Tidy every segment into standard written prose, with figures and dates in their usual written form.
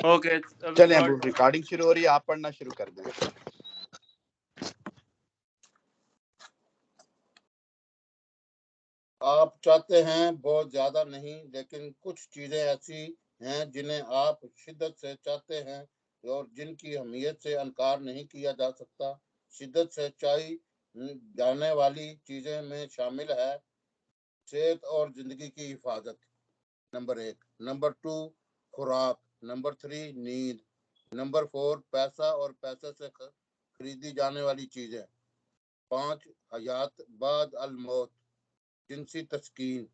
Okay چلیں ابو recording شروع ہو رہی ہے, آپ پڑھنا شروع کر دیں. آپ چاہتے ہیں بہت زیادہ نہیں, لیکن کچھ چیزیں ایسی ہیں جنہیں آپ شدت سے چاہتے ہیں اور جن کی اہمیت سے انکار نہیں کیا جا سکتا. شدت سے چاہی جانے والی چیزیں میں شامل ہے صحت اور زندگی کی حفاظت, نمبر 1. نمبر 2 خوراک. نمبر 3 نیند. نمبر 4 پیسہ اور پیسے سے خریدی جانے والی چیزیں. 5 حیات بعد الموت, جنسی تسکین,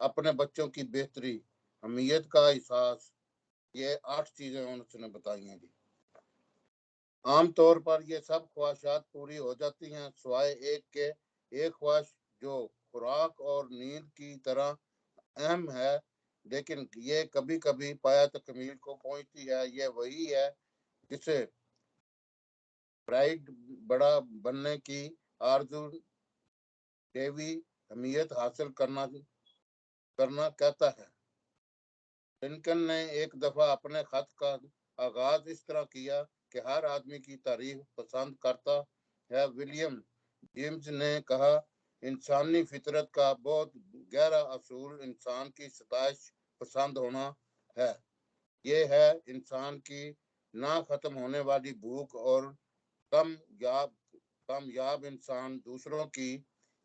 اپنے بچوں کی بہتری, اہمیت کا احساس. یہ 8 چیزیں انہوں نے بتائی ہیں جی. عام طور پر یہ سب خواہشات پوری ہو جاتی ہیں سوائے ایک کے. ایک خواہش جو خوراک اور نیند کی طرح اہم ہے لیکن یہ کبھی کبھی پایا تکمیل کو پہنچتی ہے. یہ وہی ہے جسے برائٹ بڑا بننے کی آرزو دیوی اہمیت حاصل کرنا کہتا ہے. لنکن نے ایک دفعہ اپنے خط کا آغاز اس طرح کیا کہ ہر آدمی کی تعریف پسند کرتا ہے. ولیم جیمز نے کہا, انسانی فطرت کا بہت گہرا اصول انسان کی ستائش پسند ہونا ہے. یہ ہے انسان کی نہ ختم ہونے والی بھوک, اور کامیاب انسان دوسروں کی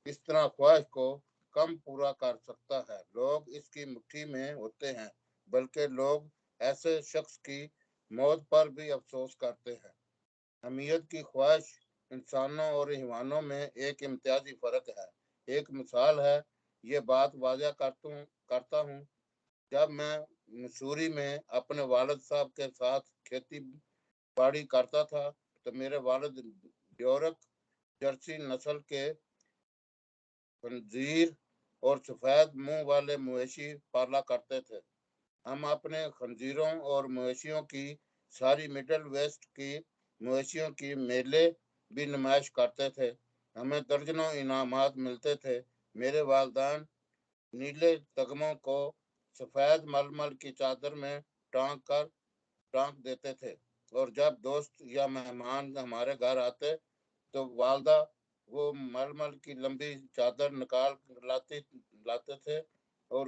اس طرح خواہش کو کم پورا کر سکتا ہے. لوگ اس کی مٹھی میں ہوتے ہیں, بلکہ لوگ ایسے شخص کی موت پر بھی افسوس کرتے ہیں. اہمیت کی خواہش انسانوں اور حیوانوں میں ایک امتیازی فرق ہے. ایک مثال ہے, یہ بات واضح کرتا ہوں. جب میں مسوری میں اپنے والد صاحب کے ساتھ کھیتی باڑی کرتا تھا تو میرے والد یورک جرسی نسل کے خنزیر اور سفید منہ والے مویشی پالا کرتے تھے. ہم اپنے خنزیروں اور مویشیوں کی ساری مڈل ویسٹ کی مویشیوں کی میلے بھی نمائش کرتے تھے. ہمیں درجنوں انعامات ملتے تھے. میرے والدین نیلے تگموں کو سفید ململ کی چادر میں ٹانک دیتے تھے, اور جب دوست یا مہمان ہمارے گھر آتے تو والدہ وہ ململ کی لمبی چادر نکال لاتے تھے اور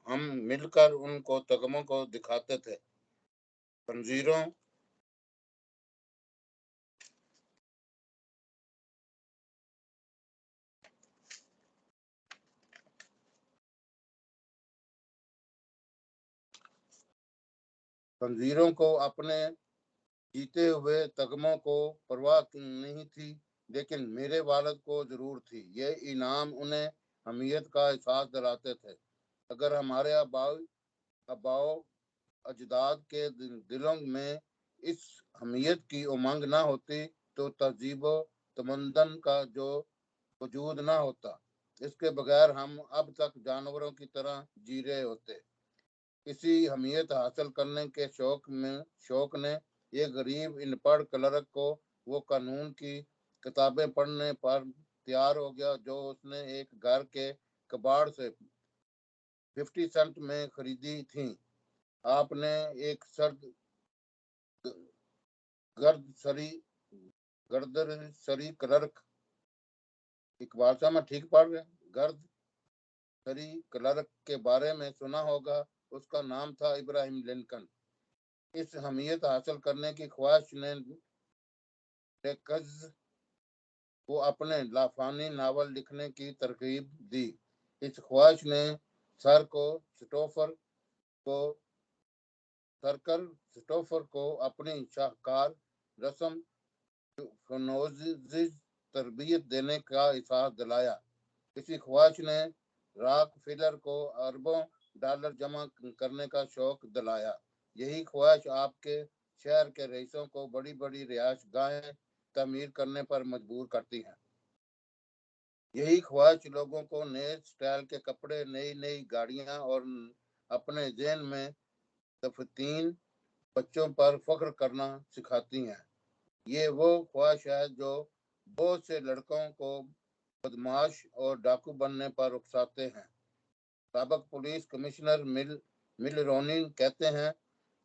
ہم مل کر ان کو تگموں کو دکھاتے تھے. خنزیروں کو اپنے جیتے ہوئے تگموں کو پرواہ نہیں تھی, لیکن میرے والد کو ضرور تھی. یہ انعام انہیں اہمیت کا احساس دلاتے تھے. اگر ہمارے آباؤ اجداد کے دلوں میں اس اہمیت کی امنگ نہ ہوتی تو تہذیب و تمدن کا جو وجود نہ ہوتا. اس کے بغیر ہم اب تک جانوروں کی طرح جی رہے ہوتے. اسی اہمیت حاصل کرنے کے شوق نے ایک غریب ان پڑھ کلرک کو وہ قانون کی کتابیں پڑھنے پر تیار ہو گیا جو اس نے ایک گھر کے کباڑ سے 50 سنٹ میں خریدی تھیں. آپ نے ایک گردر سری کلرک, اقبال صاحب میں ٹھیک پڑھ رہے ہیں, گرد سری کلرک کے بارے میں سنا ہوگا. اس کا نام تھا ابراہیم لنکن. اس اہمیت حاصل کرنے کی خواہش نے ڈیکز کو اپنے لافانی ناول لکھنے کی ترغیب دی. اس خواہش نے سرکر کو اپنی شاہکار رسم فنوزی تربیت دینے کا احساس دلایا. اسی خواہش نے راک فیلر کو اربوں ڈالر جمع کرنے کا شوق دلایا. یہی خواہش آپ کے شہر کے رئیسوں کو بڑی بڑی رہائش گاہیں تعمیر کرنے پر مجبور کرتی ہیں. یہی خواہش لوگوں کو نئے سٹائل کے کپڑے, نئی گاڑیاں اور اپنے ذہن میں دفن بچوں پر فخر کرنا سکھاتی ہیں. یہ وہ خواہش ہے جو بہت سے لڑکوں کو بدمعاش اور ڈاکو بننے پر اکساتے ہیں. سابق پولیس کمشنر مل رونی کہتے ہیں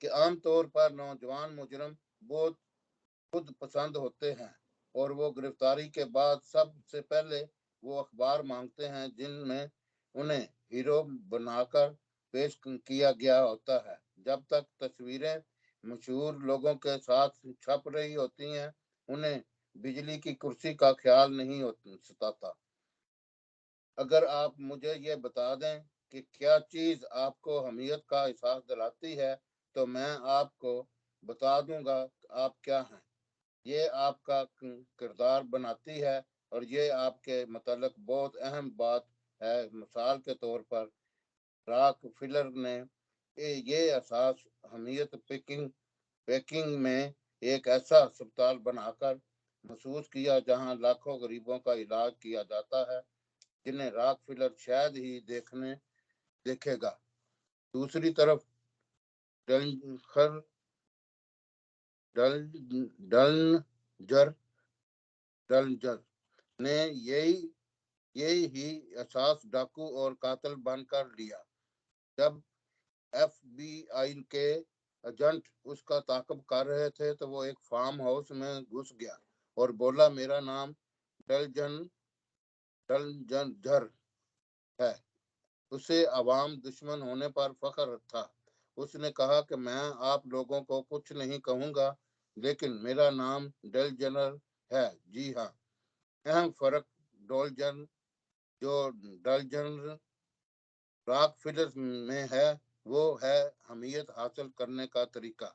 کہ عام طور پر نوجوان مجرم بہت خود پسند ہوتے ہیں اور وہ گرفتاری کے بعد سب سے پہلے وہ اخبار مانگتے ہیں جن میں انہیں ہیرو بنا کر پیش کیا گیا ہوتا ہے۔ جب تک تصویریں مشہور لوگوں کے ساتھ چھپ رہی ہوتی ہیں انہیں بجلی کی کرسی کا خیال نہیں ستاتا۔ اگر آپ مجھے یہ بتا دیں کہ کیا چیز آپ کو حمیت کا احساس دلاتی ہے تو میں آپ کو بتا دوں گا آپ کیا ہیں۔ یہ آپ کا کردار بناتی ہے اور یہ آپ کے متعلق بہت اہم بات ہے۔ مثال کے طور پر راک فلر نے یہ احساس حمیت پیکنگ میں ایک ایسا اسپتال بنا کر محسوس کیا جہاں لاکھوں غریبوں کا علاج کیا جاتا ہے جنہیں راک فلر شاید ہی دیکھے گا۔ دوسری طرف ڈلنجر نے یہی ہی احساس ڈاکو اور قاتل بن کر لیا۔ جب ایف بی آئی کے ایجنٹ اس کا تعاقب کر رہے تھے تو وہ ایک فارم ہاؤس میں گھس گیا اور بولا میرا نام ڈلنجر ہے۔ اسے عوام دشمن ہونے پر فخر تھا۔ اس نے کہا کہ میں آپ لوگوں کو کچھ نہیں کہوں گا لیکن میرا نام ڈلنجر ہے۔ جی ہاں، اہم فرق ڈلنجر راک فلر میں ہے وہ ہے حمیت حاصل کرنے کا طریقہ۔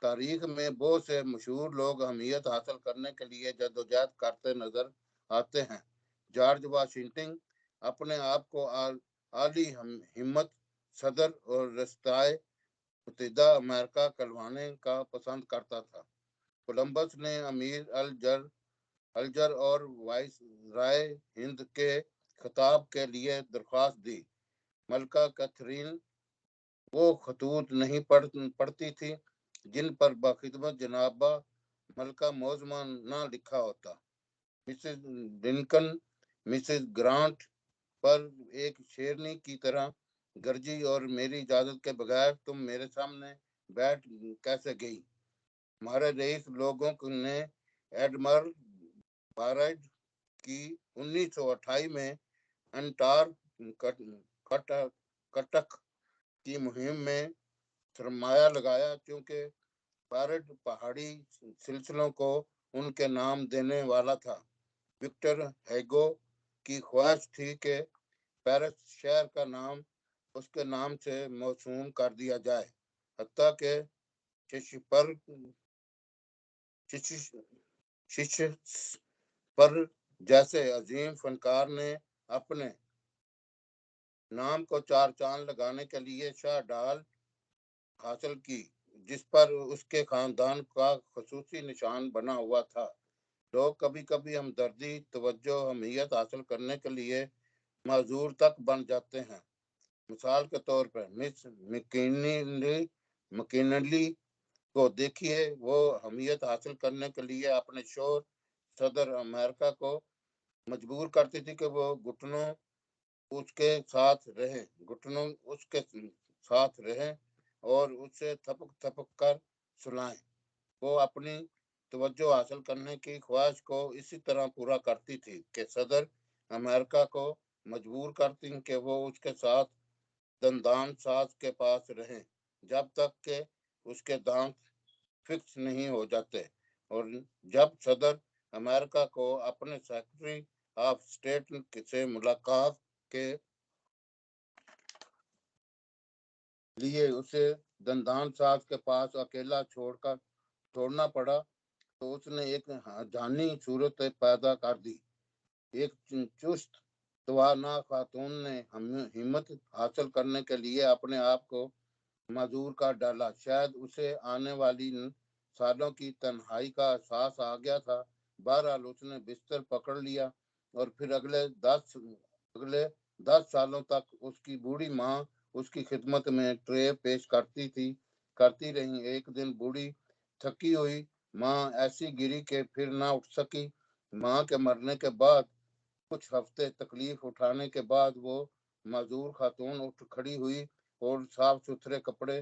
تاریخ میں بہت سے مشہور لوگ حمیت حاصل کرنے کے لیے جدوجہد کرتے نظر آتے ہیں۔ جارج واشنگٹن اپنے آپ کو عالی ہمت صدر اور ریاستہائے متحدہ امریکہ کہلوانے کا پسند کرتا تھا۔ کولمبس نے امیر الجر اور وائس رائے ہند کے خطاب کے لیے درخواست دی۔ ملکہ کیتھرین وہ خطوط نہیں پڑھتی تھی جن پر باخدمت جنابہ ملکہ معظمہ نہ لکھا ہوتا۔ مسز ڈنکن مسز گرانٹ پر ایک شیرنی کی طرح گرجی اور میری اجازت کے بغیر تم میرے سامنے بیٹھ کیسے گئی؟ ہمارے رئیس لوگوں نے ایڈمرل بارڈ کی 1928 میں انٹارکٹک کی مہم میں سرمایہ لگایا چونکہ بارڈ پہاڑی سلسلوں کو ان کے نام دینے والا تھا۔ وکٹر ہیگو کی خواہش تھی کہ پیرس شہر کا نام اس کے نام سے موسوم کر دیا جائے، حتیٰ کہ شیکسپیئر جیسے عظیم فنکار نے اپنے نام کو چار چاند لگانے کے لیے شاہ ڈال حاصل کی جس پر اس کے خاندان کا خصوصی نشان بنا ہوا تھا۔ لوگ کبھی کبھی ہمدردی، توجہ، حمیت حاصل کرنے کے لیے معذور تک بن جاتے ہیں۔ مثال کے طور پر مس مکینلی کو دیکھیے، وہ حمیت حاصل کرنے کے لیے اپنے شوہر صدر امریکہ کو مجبور کرتی تھی کہ وہ گھٹنوں اس کے ساتھ رہیں اور اسے تھپک تھپک کر سلائیں۔ وہ اپنی توجہ حاصل کرنے کی خواہش کو اسی طرح پورا کرتی تھی کہ صدر امریکہ کو مجبور کرتی کہ وہ اس کے ساتھ دندان ساز کے پاس رہیں جب تک کہ اس کے دانت فکس نہیں ہو جاتے، اور جب صدر امریکہ کو اپنے سیکرٹری آف اسٹیٹ سے ملاقات کے لیے اسے دندان ساز کے پاس اکیلا چھوڑنا پڑا تو اس نے ایک جانی صورت پیدا کر دی۔ ایک چست توانا خاتون نے ہمت حاصل کرنے کے لیے اپنے آپ کو معذور کر ڈالا۔ شاید اسے آنے والی سالوں کی تنہائی کا احساس آ گیا تھا۔ بہرحال اس نے بستر پکڑ لیا اور پھر اگلے 10 سالوں تک اس کی بوڑھی ماں اس کی خدمت میں ٹرے پیش کرتی رہی۔ ایک دن بوڑھی تھکی ہوئی ماں ایسی گری کہ پھر نہ اٹھ سکی۔ ماں کے مرنے کے بعد کچھ ہفتے تکلیف اٹھانے کے بعد وہ معذور خاتون اٹھ کھڑی ہوئی اور صاف ستھرے کپڑے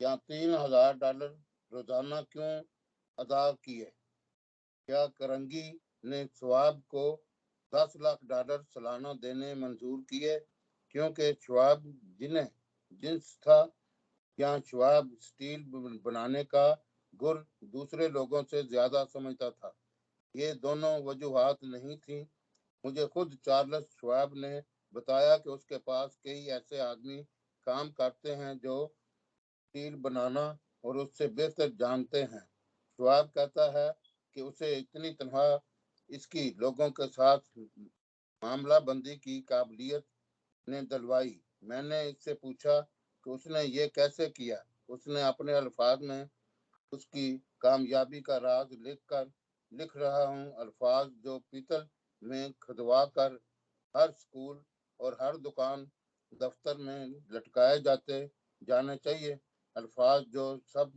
یا $3000 روزانہ کیوں ادا کیے؟ کیا کرنگی نے شعیب کو $10 لاکھ سالانہ دینے منظور کیے کیونکہ شعیب جنس تھا، یا شعیب سٹیل بنانے کا گر دوسرے لوگوں سے زیادہ سمجھتا تھا؟ یہ دونوں وجوہات نہیں تھیں۔ مجھے خود چارلس شعیب نے بتایا کہ اس کے پاس کئی ایسے آدمی کام کرتے ہیں جو سٹیل بنانا اور اس سے بہتر جانتے ہیں۔ شعیب کہتا ہے کہ اسے اتنی تنہا اس کی لوگوں کے ساتھ معاملہ بندی کی قابلیت نے دلوائی۔ میں نے اس سے پوچھا کہ اس نے یہ کیسے کیا۔ اس نے اپنے الفاظ میں اس کی کامیابی کا راز لکھ رہا ہوں، الفاظ جو پیتل میں کھدوا کر ہر سکول اور ہر دکان دفتر میں لٹکائے جانے چاہیے، الفاظ جو سب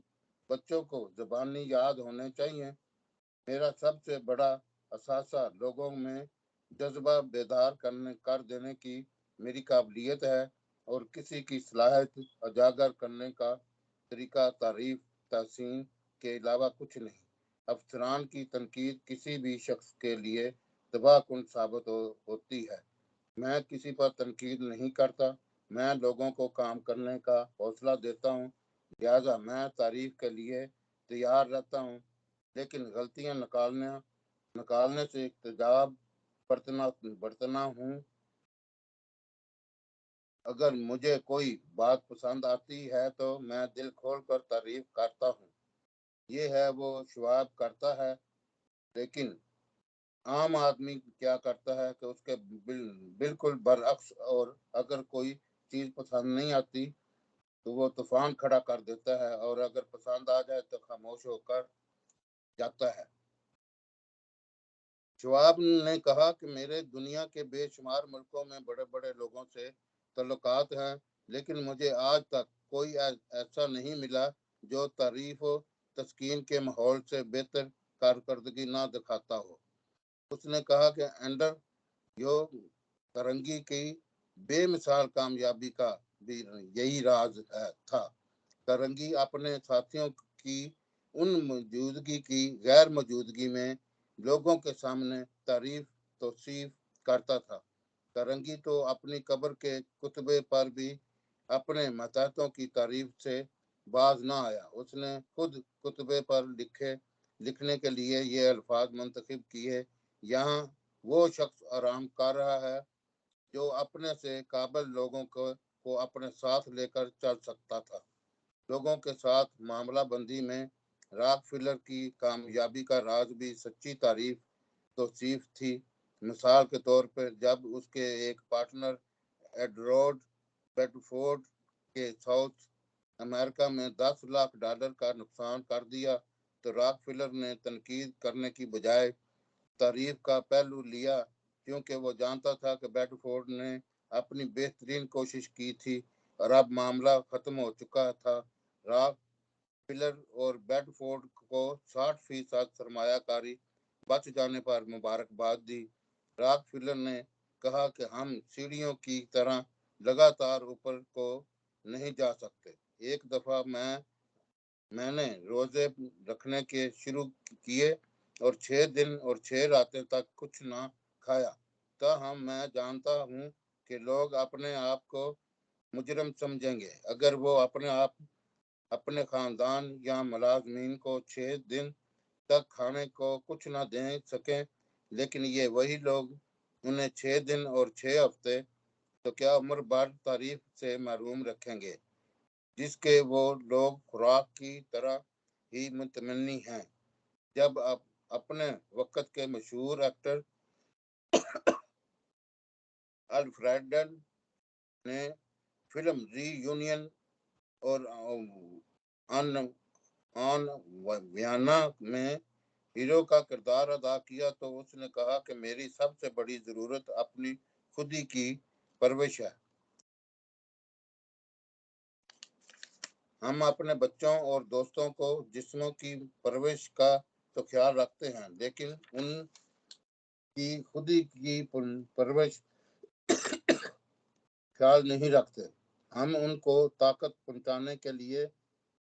بچوں کو زبانی یاد ہونے چاہیے۔ میرا سب سے بڑا اثاثہ لوگوں میں جذبہ بیدار کر دینے کی میری قابلیت ہے، اور کسی کی صلاحیت اجاگر کرنے کا طریقہ تعریف تحسین کے علاوہ کچھ نہیں۔ افسران کی تنقید کسی بھی شخص کے لیے تباہ کن ثابت ہوتی ہے۔ میں کسی پر تنقید نہیں کرتا، میں لوگوں کو کام کرنے کا حوصلہ دیتا ہوں، لہذا میں تعریف کے لیے تیار رہتا ہوں، لیکن غلطیاں نکالنے سے احتجاج برتنا ہوں۔ اگر مجھے کوئی بات پسند آتی ہے تو میں دل کھول کر تعریف کرتا ہوں۔ یہ ہے وہ شعیب کرتا ہے، لیکن عام آدمی کیا کرتا ہے کہ اس کے بالکل برعکس، اور اگر کوئی چیز پسند نہیں آتی تو وہ طوفان کھڑا کر دیتا ہے، اور اگر پسند آ جائے تو خاموش ہو کر جاتا ہے۔ شعیب نے کہا کہ میرے دنیا کے بے شمار ملکوں میں بڑے بڑے لوگوں سے تعلقات ہیں، لیکن مجھے آج تک کوئی ایسا نہیں ملا جو تعریف و تسکین کے ماحول سے بہتر کارکردگی نہ دکھاتا ہو۔ اس نے کہا کہ اینڈریو کرنگی کی بے مثال کامیابی کا بھی یہی راز تھا۔ کرنگی اپنے ساتھیوں کی ان موجودگی کی غیر موجودگی میں لوگوں کے سامنے تعریف توصیف کرتا تھا۔ کرنگی تو اپنی قبر کے کتبے پر بھی اپنے ماتحتوں کی تعریف سے باز نہ آیا۔ اس نے خود کتبے پر لکھنے کے لیے یہ الفاظ منتخب کیے: یہاں وہ شخص آرام کر رہا ہے جو اپنے سے قابل لوگوں کو اپنے ساتھ لے کر چل سکتا تھا۔ لوگوں کے ساتھ معاملہ بندی میں راک فلر کی کامیابی کا راز بھی سچی تعریف توصیف تھی۔ مثال کے طور پر جب اس کے ایک پارٹنر ایڈورڈ بیڈفورڈ کے ساؤتھ امریکہ میں $10 لاکھ کا نقصان کر دیا تو راک فلر نے تنقید کرنے کی بجائے تعریف کا پہلو لیا، کیونکہ وہ جانتا تھا کہ بیڈفورڈ نے اپنی بہترین کوشش کی تھی اور اب معاملہ ختم ہو چکا تھا۔ راک فلر اور بیڈفورڈ کو 60% سرمایہ کاری بچ جانے پر مبارکباد دی۔ راک فلر نے کہا کہ ہم سیڑھیوں کی طرح لگاتار اوپر کو نہیں جا سکتے۔ ایک دفعہ میں نے روزے رکھنے کے شروع کیے اور 6 دن اور 6 راتیں تک کچھ نہ کھایا، تاہم میں جانتا ہوں کہ لوگ اپنے آپ کو مجرم سمجھیں گے اگر وہ اپنے خاندان یا ملازمین کو 6 دن تک کھانے کو کچھ نہ دے سکیں، لیکن یہ وہی لوگ انہیں 6 دن اور 6 ہفتے تو کیا عمر بھر تعریف سے محروم رکھیں گے، جس کے وہ لوگ خوراک کی طرح ہی متمنی ہیں۔ جب اپنے وقت کے مشہور ایکٹر الفریڈ نے فلم ری یونین اور آن ویانا میں ہیرو کا کردار ادا کیا تو اس نے کہا کہ میری سب سے بڑی ضرورت اپنی خودی کی پرورش ہے۔ ہم اپنے بچوں اور دوستوں کو جسموں کی پرورش کا تو خیال رکھتے ہیں، لیکن ان کی خودی کی پرورش خیال نہیں رکھتے۔ ہم ان کو طاقت پہنچانے کے لیے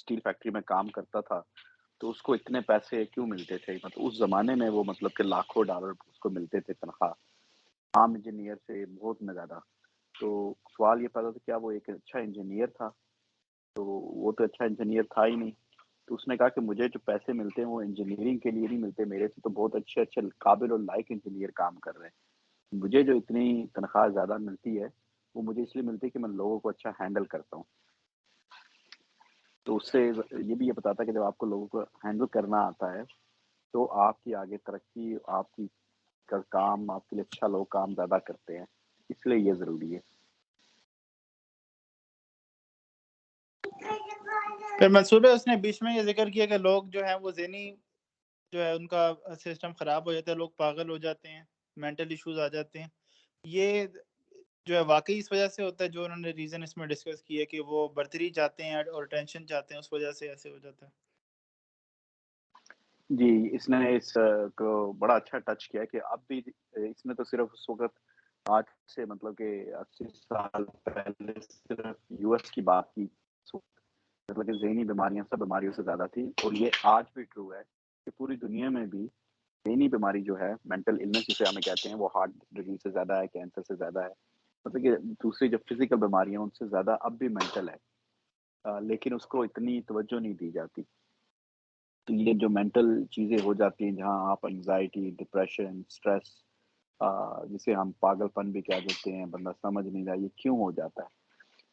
اسٹیل فیکٹری میں کام کرتا تھا تو اس کو اتنے پیسے کیوں ملتے تھے، مطلب اس زمانے میں وہ مطلب کہ لاکھوں ڈالر اس کو ملتے تھے تنخواہ، عام انجینئر سے بہت نہ زیادہ. تو سوال یہ پیدا تھا کیا وہ ایک اچھا انجینئر تھا؟ تو وہ تو اچھا انجینئر تھا ہی نہیں. تو اس نے کہا کہ مجھے جو پیسے ملتے ہیں وہ انجینئرنگ کے لیے نہیں ملتے، میرے سے تو بہت اچھے اچھے قابل اور لائق انجینئر کام کر رہے ہیں، مجھے جو اتنی تنخواہ زیادہ ملتی ہے وہ مجھے اس لیے ملتی ہے کہ میں لوگوں کو اچھا ہینڈل کرتا ہوں. تو اس سے یہ بھی یہ بتاتا ہے کہ جب آپ کو لوگوں کو ہینڈل کرنا آتا ہے تو آپ کی آگے ترقی، آپ کی کام، آپ کے لیے اچھا لوگ کام زیادہ کرتے ہیں، اس لیے یہ ضروری ہے. پھر منصوبے اس نے بیچ میں یہ ذکر کیا کہ لوگ جو ہیں وہ ذہنی جو ہے ان کا سسٹم خراب ہو جاتا ہے، لوگ پاگل ہو جاتے ہیں، مینٹل ایشوز آ جاتے ہیں. یہ جو ہے واقعی اس وجہ سے ہوتا ہے جو انہوں نے ریزن اس میں ڈسکس کیا کہ وہ برتری چاہتے ہیں اور ٹینشن چاہتے ہیں، اس وجہ سے ایسے ہو جاتا ہے. جی، اس نے اس کو بڑا اچھا ٹچ کیا کہ اب بھی اس نے تو صرف اس وقت آج سے مطلب کہ 80 سال پہلے صرف یو ایس کی بات کی، مطلب کہ ذہنی بیماریاں سب بیماریوں سے زیادہ تھی، اور یہ آج بھی ٹرو ہے کہ پوری دنیا میں بھی ذہنی بیماری جو ہے، مینٹل النس جسے ہمیں کہتے ہیں، وہ ہارٹ ڈیزیز سے زیادہ ہے، کینسر سے زیادہ ہے، مطلب کہ دوسری جو فزیکل بیماریاں ان سے زیادہ اب بھی مینٹل ہے، لیکن اس کو اتنی توجہ نہیں دی جاتی. تو یہ جو مینٹل چیزیں ہو جاتی ہیں جہاں آپ انگزائٹی، ڈپریشن، اسٹریس، جسے ہم پاگل پن بھی کہہ دیتے ہیں، بندہ سمجھ نہیں رہا یہ کیوں ہو جاتا ہے،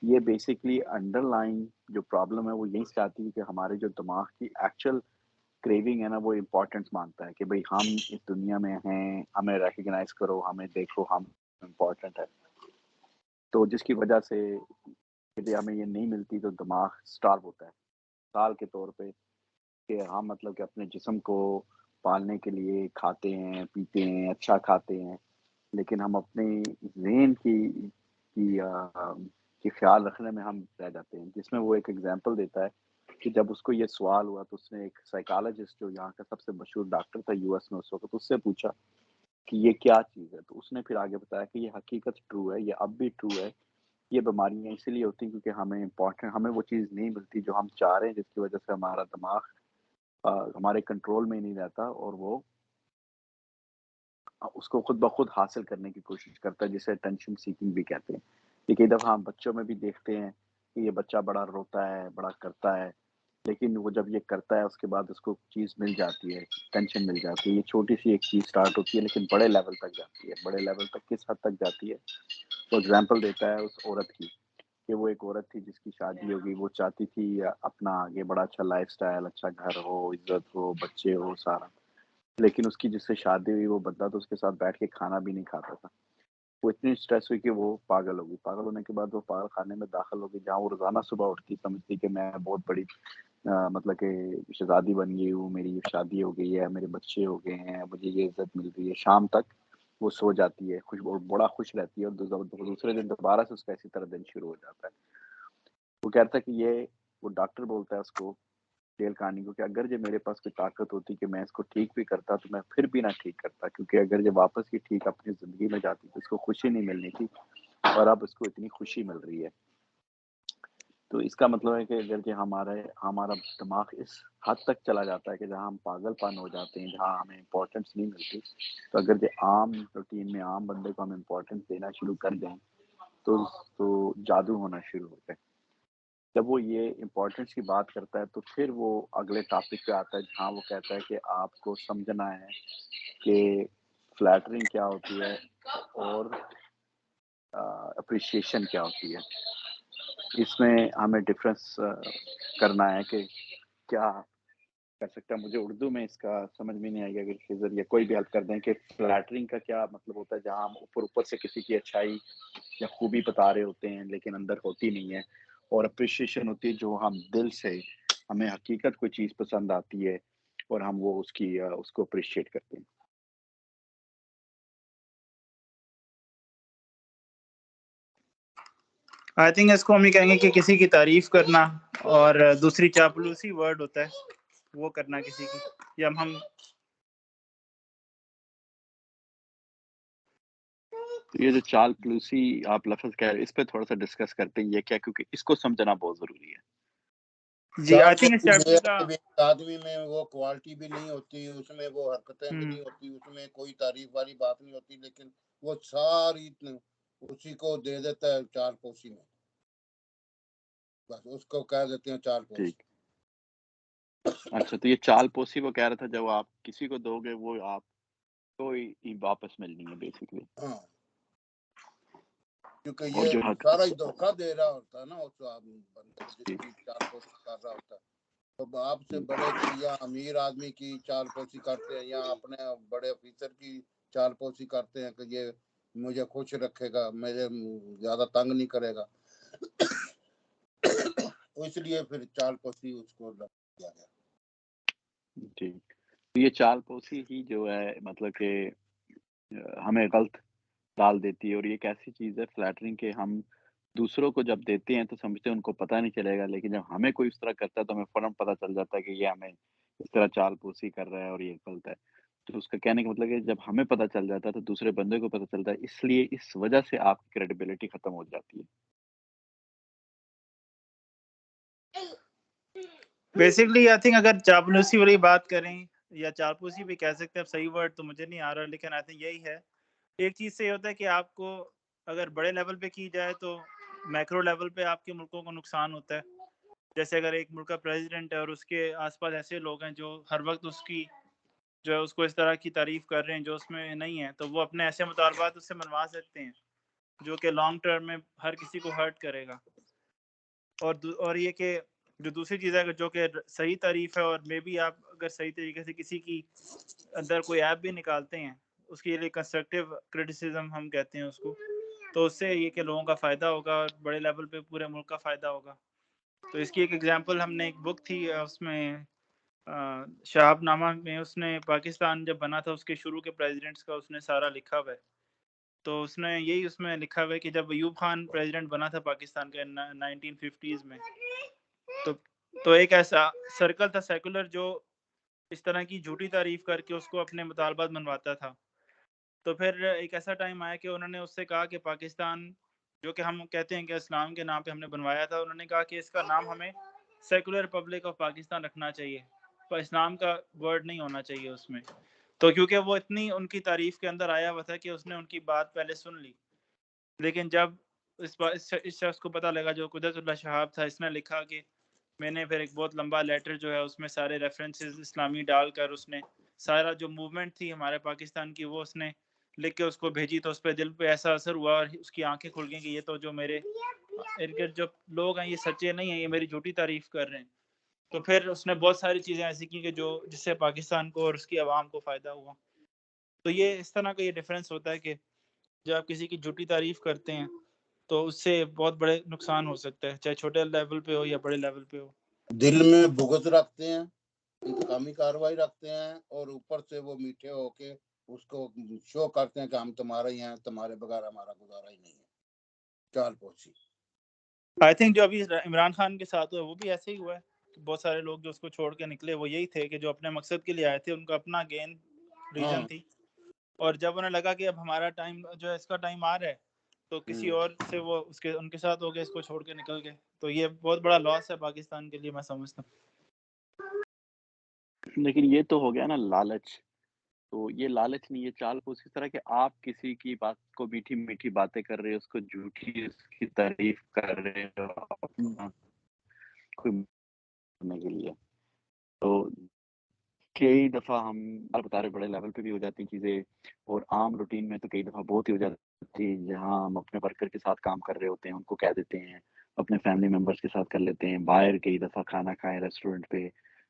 یہ بیسکلی انڈر لائن جو پرابلم ہے وہ یہی سے آتی ہے کہ ہمارے جو دماغ کی ایکچوئل کریونگ ہے نا وہ امپورٹنس مانتا ہے کہ بھئی ہم اس دنیا میں ہیں، ہمیں ریکگنائز کرو، ہمیں دیکھو، ہم امپورٹنٹ ہے. تو جس کی وجہ سے کہ ہمیں یہ نہیں ملتی تو دماغ سٹارو ہوتا ہے، مثال کے طور پہ کہ ہم مطلب کہ اپنے جسم کو پالنے کے لیے کھاتے ہیں، پیتے ہیں، اچھا کھاتے ہیں، لیکن ہم اپنے ذہن کی خیال رکھنے میں ہم رہ جاتے ہیں. جس میں وہ ایک ایگزامپل دیتا ہے کہ جب اس کو یہ سوال ہوا تو اس نے ایک سائیکالوجسٹ جو یہاں کا سب سے مشہور ڈاکٹر تھا یو ایس میں اس وقت، اس سے پوچھا کہ یہ کیا چیز ہے. تو اس نے پھر آگے بتایا کہ یہ حقیقت ٹرو ہے، یہ اب بھی ٹرو ہے، یہ بیماریاں اسی لیے ہوتی ہیں کیونکہ ہمیں وہ چیز نہیں ملتی جو ہم چاہ رہے ہیں، جس کی وجہ سے ہمارا دماغ ہمارے کنٹرول میں نہیں رہتا اور وہ اس کو خود بخود حاصل کرنے کی کوشش کرتا ہے، جسے ٹینشن سیکنگ بھی کہتے ہیں. یہ کئی دفعہ ہم بچوں میں بھی دیکھتے ہیں کہ یہ بچہ بڑا روتا ہے، بڑا کرتا ہے، لیکن وہ جب یہ کرتا ہے اس کے بعد اس کو چیز مل جاتی ہے، ٹینشن مل جاتی ہے. یہ چھوٹی سی ایک چیز سٹارٹ ہوتی ہے لیکن بڑے لیول تک جاتی ہے. بڑے لیول تک کس حد تک جاتی ہے؟ وہ ایگزامپل دیتا ہے اس عورت کی کہ وہ ایک عورت تھی جس کی شادی ہوگی، وہ چاہتی تھی اپنا آگے بڑا اچھا لائف سٹائل، اچھا گھر ہو، عزت ہو، بچے ہو، سارا، لیکن اس کی جس سے شادی ہوئی وہ بندہ تو اس کے ساتھ بیٹھ کے کھانا بھی نہیں کھاتا تھا. وہ اتنی اسٹریس ہوئی کہ وہ پاگل ہو گئی. پاگل ہونے کے بعد وہ پاگل خانے میں داخل ہو گئی جہاں وہ روزانہ صبح اٹھتی، سمجھتی کہ میں بہت بڑی مطلب کہ شہزادی بن گئی ہوں، میری شادی ہو گئی ہے، میرے بچے ہو گئے ہیں، مجھے یہ عزت مل رہی ہے. شام تک وہ سو جاتی ہے، بڑا خوش رہتی ہے، اور دوسرے دن دوبارہ سے اس کا اسی طرح دن شروع ہو جاتا ہے. وہ کہتا ہے کہ وہ ڈاکٹر بولتا ہے اس کو ریل کہانی کو کہ اگر جو میرے پاس کوئی طاقت ہوتی کہ میں اس کو ٹھیک بھی کرتا تو میں پھر بھی نہ ٹھیک کرتا، کیونکہ اگر جب واپس یہ ٹھیک اپنی زندگی میں جاتی تو اس کو خوشی نہیں ملنی تھی، اور اب اس کو اتنی خوشی مل رہی ہے. تو اس کا مطلب ہے کہ اگر کہ ہمارا دماغ اس حد تک چلا جاتا ہے کہ جہاں ہم پاگل پن ہو جاتے ہیں، جہاں ہمیں امپورٹنس نہیں ملتی، تو اگر جو عام روٹین میں عام بندے کو ہم امپورٹنس دینا شروع کر دیں تو جادو ہونا شروع ہوتا ہے. جب وہ یہ امپورٹنس کی بات کرتا ہے تو پھر وہ اگلے ٹاپک پہ آتا ہے جہاں وہ کہتا ہے کہ آپ کو سمجھنا ہے کہ فلیٹرنگ کیا ہوتی ہے اور اپریشیشن کیا ہوتی ہے. اس میں ہمیں ڈفرینس کرنا ہے کہ کیا کر سکتا ہے. مجھے اردو میں اس کا سمجھ میں نہیں آئے گا، اگر کے ذریعے کوئی بھی ہیلپ کر دیں کہ فلیٹرنگ کا کیا مطلب ہوتا ہے، جہاں ہم اوپر سے کسی کی اچھائی یا خوبی بتا رہے ہوتے ہیں لیکن اندر ہوتی نہیں ہے، اور اپریشیشن ہوتی ہے جو ہم دل سے، ہمیں حقیقت کوئی چیز پسند آتی ہے اور ہم وہ اس کو اپریشیٹ کرتے ہیں. آئی تھنک اس کو ہم یہ کہیں گے کہ کسی کی تعریف کرنا، اور دوسری چاپلوسی ورڈ ہوتا ہے وہ کرنا کسی کی، یا ہم یہ جو چال پلوسی آپ لفظ کہہ رہے ہیں اس پہ تھوڑا سا ڈسکس کرتے ہیں یہ کیا، کیونکہ اس کو سمجھنا بہت ضروری ہے. جی آئی تھنک اس چیپٹر کا ایک آدمی میں وہ کوالٹی بھی نہیں ہوتی، اس میں وہ حرکتیں بھی نہیں ہوتی، اس میں کوئی تعریف والی بات نہیں ہوتی، لیکن وہ ساری اسی کو دے دیتا ہے چار پوسی میں، بس اس کو کہہ دیتے ہیں چار پوسی۔ ٹھیک، اچھا تو یہ چال پوسی وہ کہہ رہا تھا جب آپ کسی کو دو گے وہ آپ کو ہی واپس ملنی ہے بیسیکلی، ہاں، کیونکہ اور یہ جو سارا ہی دھوکہ دے رہا ہوتا ہے نا اس بندے کو جس ٹھیک کی چال پوسی کر رہا ہوتا ہے۔ تو آپ سے بڑے کی یا امیر آدمی کی چال پوسی کرتے ہیں یا اپنے بڑے آفیسر کی چال پوسی کرتے ہیں کہ یہ مجھے خوش رکھے گا، مجھے زیادہ تنگ نہیں کرے گا، اس لیے پھر چال پوسی اس کو لگ دیا گیا۔ ٹھیک، تو یہ چال پوسی ہی جو ہے مطلب کہ ہمیں غلط ڈال دیتی ہے، اور یہ ایک ایسی چیز ہے فلیٹرنگ کہ ہم دوسروں کو جب دیتے ہیں تو سمجھتے ہیں ان کو پتہ نہیں چلے گا، لیکن جب ہمیں کوئی اس طرح کرتا ہے تو ہمیں فوراً پتہ چل جاتا ہے کہ یہ ہمیں اس طرح چال پوسی کر رہا ہے اور یہ غلط ہے۔ تو اس کا کہنے کا مطلب ہے جب ہمیں پتہ چل جاتا ہے تو دوسرے بندے کو پتہ چلتا ہے، اس لیے اس وجہ سے آپ کی کریڈیبلٹی ختم ہو جاتی ہے۔ بیسکلی آئی تھنک اگر چاپلوسی والی بات کریں یا چاپلوسی بھی کہہ سکتے ہیں، صحیح ورڈ تو مجھے نہیں آ رہا، لیکن آئی تھنک یہی ہے۔ ایک چیز سے یہ ہوتا ہے کہ آپ کو اگر بڑے لیول پہ کی جائے تو میکرو لیول پہ آپ کے ملکوں کو نقصان ہوتا ہے۔ جیسے اگر ایک ملک کا پریزیڈنٹ ہے اور اس کے آس پاس ایسے لوگ ہیں جو ہر وقت اس کی جو ہے اس کو اس طرح کی تعریف کر رہے ہیں جو اس میں نہیں ہے، تو وہ اپنے ایسے مطالبات اس سے منوا سکتے ہیں جو کہ لانگ ٹرم میں ہر کسی کو ہرٹ کرے گا۔ اور یہ کہ جو دوسری چیز ہے جو کہ صحیح تعریف ہے، اور مے بی آپ اگر صحیح طریقے سے کسی کی اندر کوئی ایپ بھی نکالتے ہیں، اس کے لیے کنسٹرکٹیو کرٹیسزم ہم کہتے ہیں اس کو، تو اس سے یہ کہ لوگوں کا فائدہ ہوگا اور بڑے لیول پہ پورے ملک کا فائدہ ہوگا۔ تو اس کی ایک ایگزامپل ہم نے ایک بک تھی اس میں شہاب نامہ میں اس نے پاکستان جب بنا تھا اس کے شروع کے پریزیڈنٹس کا اس نے سارا لکھا ہوا ہے۔ تو اس نے یہی اس میں لکھا ہوا ہے کہ جب ایوب خان پریزیڈنٹ بنا تھا پاکستان کے 1950s میں، تو ایک ایسا سرکل تھا سیکولر جو اس طرح کی جھوٹی تعریف کر کے اس کو اپنے مطالبات منواتا تھا۔ تو پھر ایک ایسا ٹائم آیا کہ انہوں نے اس سے کہا کہ پاکستان جو کہ ہم کہتے ہیں کہ اسلام کے نام پہ ہم نے بنوایا تھا، انہوں نے کہا کہ اس کا نام ہمیں سیکولر ریپبلک آف پاکستان رکھنا چاہیے، پر اسلام کا ورڈ نہیں ہونا چاہیے اس میں۔ تو کیونکہ وہ اتنی ان کی تعریف کے اندر آیا ہوا تھا کہ اس نے ان کی بات پہلے سن لی، لیکن جب اس شخص کو پتہ لگا جو قدرت اللہ شہاب تھا، اس نے لکھا کہ میں نے پھر ایک بہت لمبا لیٹر جو ہے اس میں سارے ریفرنسز اسلامی ڈال کر اس نے سارا جو موومنٹ تھی ہمارے پاکستان کی وہ اس نے لکھ کے اس کو بھیجی، تو اس پہ دل پہ ایسا اثر ہوا اور اس کی آنکھیں کھل گئیں کہ یہ تو جو میرے ارد گرد جو لوگ ہیں یہ سچے نہیں ہیں، یہ میری جھوٹی تعریف کر رہے ہیں۔ تو پھر اس نے بہت ساری چیزیں ایسی کی کہ جو جس سے پاکستان کو اور اس کی عوام کو فائدہ ہوا۔ تو یہ اس طرح کا یہ ڈفرینس ہوتا ہے کہ جب آپ کسی کی جھوٹی تعریف کرتے ہیں تو اس سے بہت بڑے نقصان ہو سکتا ہے، چاہے چھوٹے لیول پہ ہو یا بڑے لیول پہ ہو۔ دل میں بغض رکھتے ہیں، انتقامی کارروائی رکھتے ہیں، اور اوپر سے وہ میٹھے ہو کے اس کو شو کرتے ہیں کہ ہم تمہارے ہی ہیں، تمہارے بغیر ہمارا گزارا ہی نہیں ہے۔ چال پوسی آئی تھنک جو ابھی عمران خان کے ساتھ ہوا وہ بھی ایسے ہی ہوا ہے، بہت سارے لوگ جو اس کو چھوڑ کے نکلے وہ یہی تھے کہ جو اپنے مقصد کے لیے آئے تھے، ان کا اپنا گین ریجن تھی، اور جب انہیں لگا کہ اب ہمارا ٹائم جو ہے اس کا ٹائم آ رہا ہے تو کسی اور سے وہ ان کے ساتھ ہو گئے، اس کو چھوڑ کے نکل گئے۔ تو یہ بہت بڑا لاس ہے پاکستان کے لیے، میں سمجھتا ہوں۔ لیکن یہ تو ہو گیا نا لالچ، تو یہ لالچ نہیں، یہ چال پوسی اس طرح کہ آپ کسی کی بات کو میٹھی میٹھی باتیں کر رہے ہیں، اس کو جھوٹی اس کی تعریف کر رہے ہیں اپنا کوئی کرنے کے لیے۔ تو کئی دفعہ ہم بتا رہے بڑے لیول پہ بھی ہو جاتی ہیں چیزیں، اور عام روٹین میں تو کئی دفعہ بہت ہی ہو جاتی ہے، جہاں ہم اپنے ورکر کے ساتھ کام کر رہے ہوتے ہیں ان کو کہہ دیتے ہیں، اپنے فیملی ممبرس کے ساتھ کر لیتے ہیں، باہر کئی دفعہ کھانا کھائیں ریسٹورینٹ پہ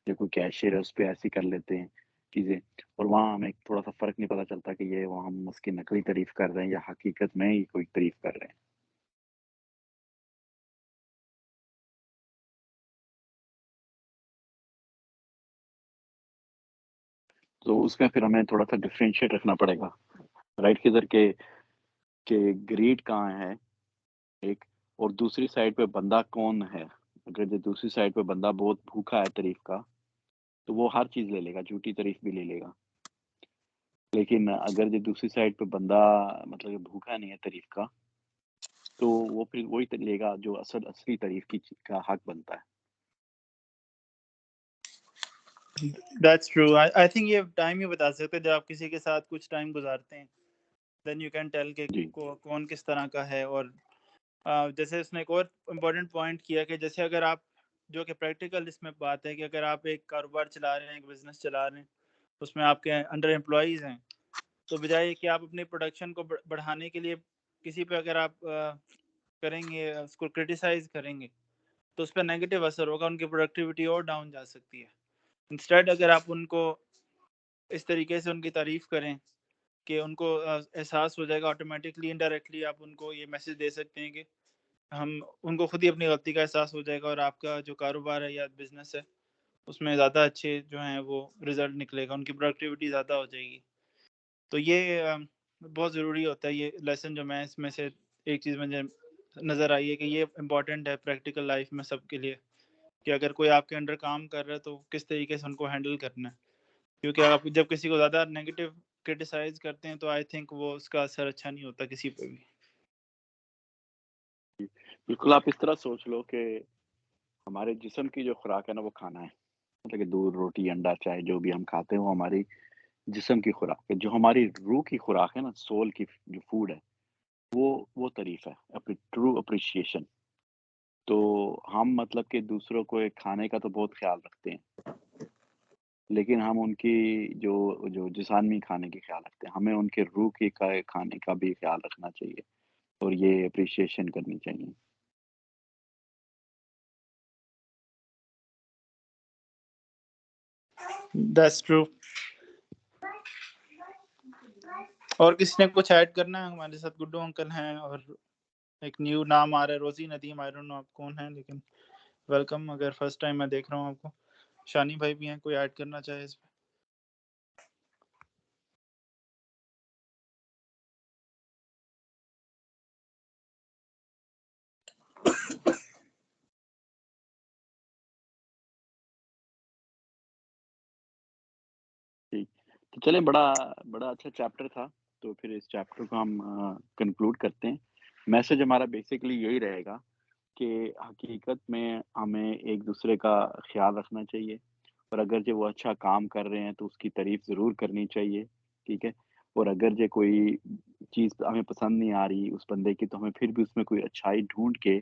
یا کوئی کیشیئر ہے اس پہ ایسی کر لیتے ہیں چیزیں، اور وہاں ہمیں تھوڑا سا فرق نہیں پتہ چلتا کہ یہ وہاں ہم اس کی نقلی تعریف کر رہے ہیں یا حقیقت میں ہی کوئی تعریف کر رہے ہیں۔ تو اس میں پھر ہمیں تھوڑا سا ڈفرینشیٹ رکھنا پڑے گا رائٹ کدھر کہ گریڈ کہاں ہے ایک، اور دوسری سائڈ پہ بندہ کون ہے۔ اگر جو دوسری سائڈ پہ بندہ بہت بھوکا ہے تعریف کا تو وہ ہر چیز لے لے گا، جھوٹی تعریف بھی لے لے گا، لیکن اگر جو دوسری سائڈ پہ بندہ مطلب کہ بھوکا نہیں ہے تعریف کا تو وہ پھر وہی لے گا جو اصلی تعریف کا حق بنتا ہے۔ That's true. I think یہ ٹائم ہی بتا سکتے ہیں جب آپ کسی کے ساتھ کچھ ٹائم گزارتے ہیں, then you can tell کہ جی کون کس طرح کا ہے. اور جیسے اس نے ایک اور امپورٹنٹ پوائنٹ کیا کہ جیسے اگر آپ, جو کہ پریکٹیکل اس میں بات ہے کہ اگر آپ ایک کاروبار چلا رہے ہیں, ایک بزنس چلا رہے ہیں, اس میں آپ کے انڈر امپلائیز ہیں, تو بجائے کہ آپ اپنی پروڈکشن کو بڑھانے کے لیے کسی پہ اگر آپ کریں گے, اس کو کرٹیسائز کریں گے, تو اس پہ نیگیٹو اثر ہوگا, ان کی پروڈکٹیوٹی اور ڈاؤن جا سکتی ہے. انسٹیڈ اگر آپ ان کو اس طریقے سے ان کی تعریف کریں کہ ان کو احساس ہو جائے گا آٹومیٹکلی, انڈائریکٹلی آپ ان کو یہ میسج دے سکتے ہیں کہ ہم, ان کو خود ہی اپنی غلطی کا احساس ہو جائے گا, اور آپ کا جو کاروبار ہے یا بزنس ہے اس میں زیادہ اچھے جو ہیں وہ رزلٹ نکلے گا, ان کی پروڈکٹیوٹی زیادہ ہو جائے گی. تو یہ بہت ضروری ہوتا ہے, یہ لیسن جو میں اس میں سے ایک چیز مجھے نظر آئی ہے کہ یہ امپورٹنٹ ہے پریکٹیکل لائف میں سب کے لیے, کہ اگر کوئی آپ کے انڈر کام کر رہا ہے تو کس طریقے سے ان کو ہینڈل کرنا ہے. کیونکہ آپ جب کسی کو زیادہ نیگیٹو کرٹیسائز کرتے ہیں تو آئی تھنک وہ اس کا اثر اچھا نہیں ہوتا کسی پہ بھی. بالکل. آپ اس طرح سوچ لو کہ ہمارے جسم کی جو خوراک ہے نا وہ کھانا ہے, مطلب کہ دودھ, روٹی, انڈا, چائے جو بھی ہم کھاتے ہیں وہ ہماری جسم کی خوراک ہے. جو ہماری روح کی خوراک ہے نا, سول کی جو فوڈ ہے, وہ تعریف ہے, اپنی ٹرو اپریشیشن. تو ہم مطلب کہ دوسروں کو ایک کھانے کا تو بہت خیال رکھتے ہیں, لیکن ہم ان کی جو جسمانی کھانے کی خیال رکھتے ہیں. ہمیں ان کے روح کی کھانے کا بھی خیال رکھنا چاہیے اور یہ اپریشیشن کرنی چاہیے. That's true. اور کسی نے کچھ ایڈ کرنا ہے؟ ہمارے ساتھ گڈو انکل ہیں اور ایک نیو نام آ رہا ہے, روزی ندیم. آئی ڈونٹ نو آپ کون ہیں, لیکن ویلکم. اگر فرسٹ ٹائم میں دیکھ رہا ہوں آپ کو. شانی بھائی بھی ہیں, کوئی ایڈ کرنا چاہے اس پہ؟ ٹھیک, تو چلیں, بڑا اچھا چیپٹر تھا, تو پھر اس چیپٹر کو ہم کنکلوڈ کرتے ہیں. میسج ہمارا بیسیکلی یہی رہے گا کہ حقیقت میں ہمیں ایک دوسرے کا خیال رکھنا چاہیے, اور اگر جو وہ اچھا کام کر رہے ہیں تو اس کی تعریف ضرور کرنی چاہیے, ٹھیک ہے. اور اگر جو کوئی چیز ہمیں پسند نہیں آ رہی اس بندے کی, تو ہمیں پھر بھی اس میں کوئی اچھائی ڈھونڈ کے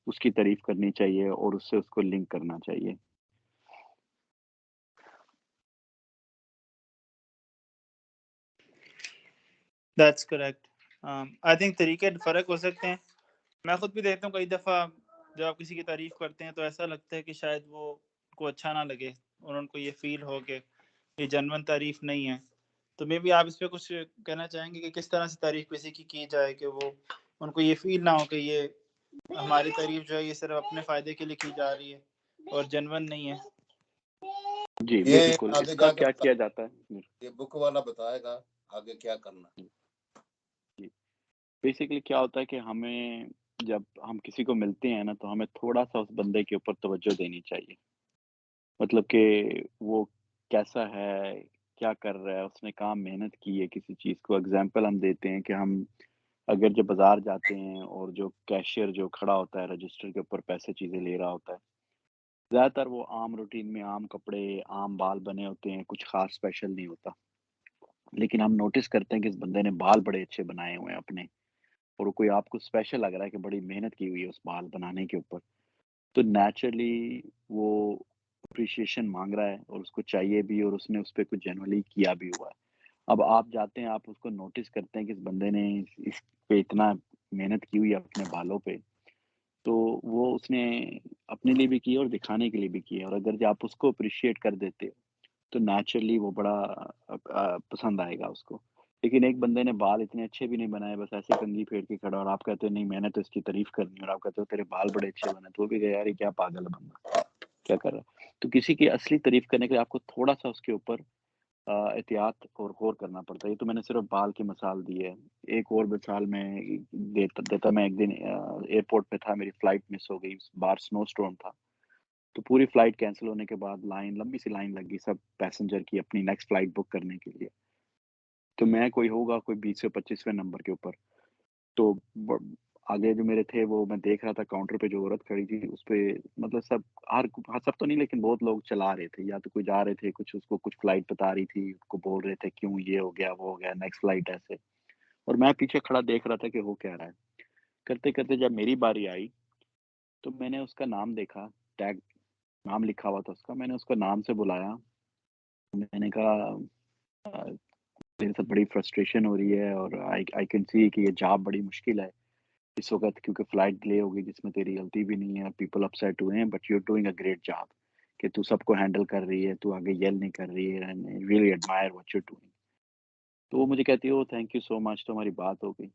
اس کی تعریف کرنی چاہیے اور اس سے اس کو لنک کرنا چاہیے. That's correct. I think طریقے فرق ہو سکتے ہیں. میں خود بھی دیکھتا ہوں کئی دفعہ جب آپ کسی کی تعریف کرتے ہیں تو ایسا لگتا ہے کہ شاید وہ کو اچھا نہ لگے اور ان کو یہ فیل ہو کہ یہ جنون تعریف نہیں ہے. تو مے بی آپ اس پہ کچھ کہنا چاہیں گے کہ کس طرح سے تعریف کسی کی جائے کہ وہ ان کو یہ فیل نہ ہو کہ یہ ہماری تعریف جو ہے یہ صرف اپنے فائدے کے لیے کی جا رہی ہے اور جنون نہیں ہے. جی یہ بالکل. آگے اس جا کا کے کیا کیا جاتا ہے, یہ بک والا بتائے گا آگے کیا کرنا ہے. جی بیسیکلی کیا ہوتا ہے کہ ہمیں جب ہم کسی کو ملتے ہیں نا, تو ہمیں تھوڑا سا اس بندے کے اوپر توجہ دینی چاہیے. مطلب کہ وہ کیسا ہے, کیا کر رہا ہے, اس نے کام محنت کی ہے کسی چیز کو. اگزامپل ہم دیتے ہیں کہ ہم اگر جب بازار جاتے ہیں اور جو کیشیئر جو کھڑا ہوتا ہے رجسٹر کے اوپر پیسے چیزیں لے رہا ہوتا ہے, زیادہ تر وہ عام روٹین میں عام کپڑے, عام بال بنے ہوتے ہیں, کچھ خاص اسپیشل نہیں ہوتا. لیکن ہم نوٹس کرتے ہیں کہ اس بندے نے بال بڑے اچھے بنائے ہوئے ہیں اپنے, اور کوئی آپ کو اسپیشل لگ رہا ہے کہ بڑی محنت کی ہوئی ہے اس بال بنانے کے اوپر, تو نیچرلی وہ اپریشیشن مانگ رہا ہے اور اس کو چاہیے بھی, اور اس نے اس پہ کچھ جنرلی کیا بھی ہوا ہے. اب آپ جاتے ہیں, آپ اس کو نوٹس کرتے ہیں کہ اس بندے نے اس پہ اتنا محنت کی ہوئی ہے اپنے بالوں پہ, تو وہ اس نے اپنے لیے بھی کی اور دکھانے کے لیے بھی کی ہے. اور اگر آپ اس کو اپریشیٹ کر دیتے تو نیچرلی وہ بڑا پسند آئے گا اس کو. لیکن ایک بندے نے بال اتنے اچھے بھی نہیں بنائے, بس ایسے کنگھی پھیڑ کے کھڑا, اور آپ کہتے ہو نہیں میں نے تو اس کی تعریف کرنی, اور آپ کہتے ہو تیرے بال بڑے اچھے بنے, تو وہ بھی کہ یار یہ کیا پاگل ہے بندہ, کیا کر رہا ہے. تو کسی کی اصلی تعریف کرنے کے لیے آپ کو تھوڑا سا اس کے اوپر احتیاط اور غور کرنا پڑتا ہے. یہ تو میں نے صرف بال کی مثال دی ہے. ایک اور مثال میں دیتا. میں ایک دن ایئرپورٹ پہ تھا, میری فلائٹ مس ہو گئی, باہر سنو اسٹارم تھا, تو پوری فلائٹ کینسل ہونے کے بعد لمبی سی لائن لگ گئی سب پیسنجر کی اپنی نیکسٹ فلائٹ بک کرنے کے لیے. تو میں کوئی ہوگا کوئی 20 سے 25ویں نمبر کے اوپر, تو آگے جو میرے تھے وہ میں دیکھ رہا تھا کاؤنٹر پہ جو عورت کھڑی تھی اس پہ مطلب سب تو نہیں لیکن بہت لوگ چلا رہے تھے، یا تو کوئی جا رہے تھے، کچھ اس کو کچھ فلائٹ بتا رہی تھی، اس کو بول رہے تھے کیوں یہ ہو گیا وہ ہو گیا نیکسٹ فلائٹ ایسے، اور میں پیچھے کھڑا دیکھ رہا تھا کہ وہ کہہ رہا ہے۔ کرتے کرتے جب میری باری آئی تو میں نے اس کا نام دیکھا، ٹیگ نام لکھا ہوا تھا اس کا، میں نے اس کو نام سے بلایا، میں نے کہا میرے ساتھ بڑی فرسٹریشن ہو رہی ہے اور آئی کین سی کہ یہ جاب بڑی مشکل ہے اس وقت، کیونکہ فلائٹ ڈیلے ہوگی جس میں تیری غلطی بھی نہیں ہے، پیپل اپ سیٹ ہوئے ہیں، but you doing a great job کہ تو سب کو ہینڈل کر رہی ہے، تو آگے یل نہیں کر رہی ہے، really admirer what you doing. تو وہ مجھے کہتی ہے او تھینک یو سو مچ، تو ہماری بات ہو گئی۔